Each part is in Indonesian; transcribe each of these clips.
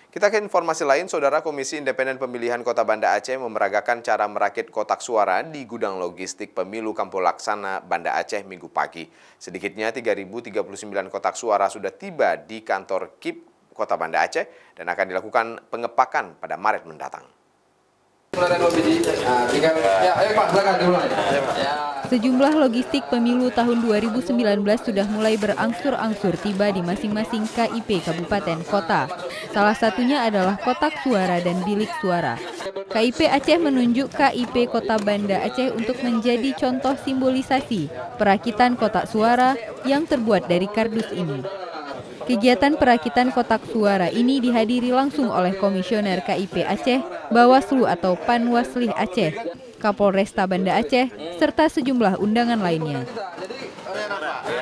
Kita ke informasi lain, Saudara. Komisi Independen Pemilihan Kota Banda Aceh memeragakan cara merakit kotak suara di gudang logistik pemilu Kampung Laksana Banda Aceh Minggu pagi. Sedikitnya 3.039 kotak suara sudah tiba di kantor KIP Kota Banda Aceh dan akan dilakukan pengepakan pada Maret mendatang. Sejumlah logistik pemilu tahun 2019 sudah mulai berangsur-angsur tiba di masing-masing KIP Kabupaten Kota. Salah satunya adalah kotak suara dan bilik suara. KIP Aceh menunjuk KIP Kota Banda Aceh untuk menjadi contoh simbolisasi perakitan kotak suara yang terbuat dari kardus ini. Kegiatan perakitan kotak suara ini dihadiri langsung oleh Komisioner KIP Aceh, Bawaslu atau Panwaslih Aceh, Kapolresta Banda Aceh, serta sejumlah undangan lainnya.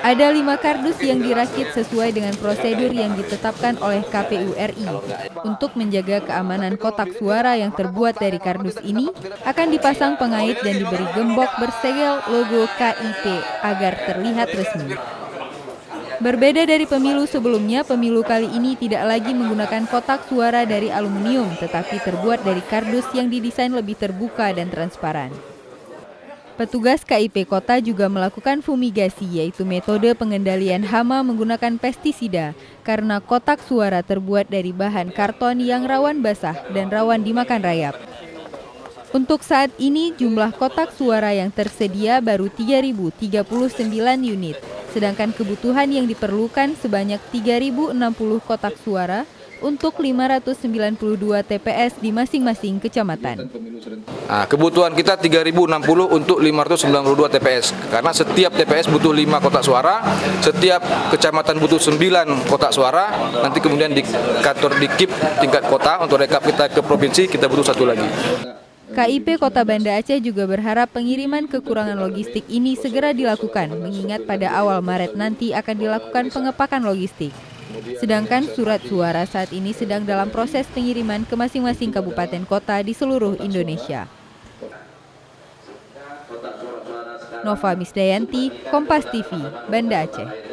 Ada 5 kardus yang dirakit sesuai dengan prosedur yang ditetapkan oleh KPU RI. Untuk menjaga keamanan kotak suara yang terbuat dari kardus ini, akan dipasang pengait dan diberi gembok bersegel logo KIP agar terlihat resmi. Berbeda dari pemilu sebelumnya, pemilu kali ini tidak lagi menggunakan kotak suara dari aluminium, tetapi terbuat dari kardus yang didesain lebih terbuka dan transparan. Petugas KIP Kota juga melakukan fumigasi, yaitu metode pengendalian hama menggunakan pestisida, karena kotak suara terbuat dari bahan karton yang rawan basah dan rawan dimakan rayap. Untuk saat ini, jumlah kotak suara yang tersedia baru 3.039 unit, sedangkan kebutuhan yang diperlukan sebanyak 3.060 kotak suara untuk 592 TPS di masing-masing kecamatan. Kebutuhan kita 3.060 untuk 592 TPS, karena setiap TPS butuh 5 kotak suara, setiap kecamatan butuh 9 kotak suara, nanti kemudian di kantor di KIP tingkat kota untuk rekap kita ke provinsi kita butuh 1 lagi. KIP Kota Banda Aceh juga berharap pengiriman kekurangan logistik ini segera dilakukan, mengingat pada awal Maret nanti akan dilakukan pengepakan logistik. Sedangkan surat suara saat ini sedang dalam proses pengiriman ke masing-masing kabupaten kota di seluruh Indonesia. Nova Misdayanti, Kompas TV, Banda Aceh.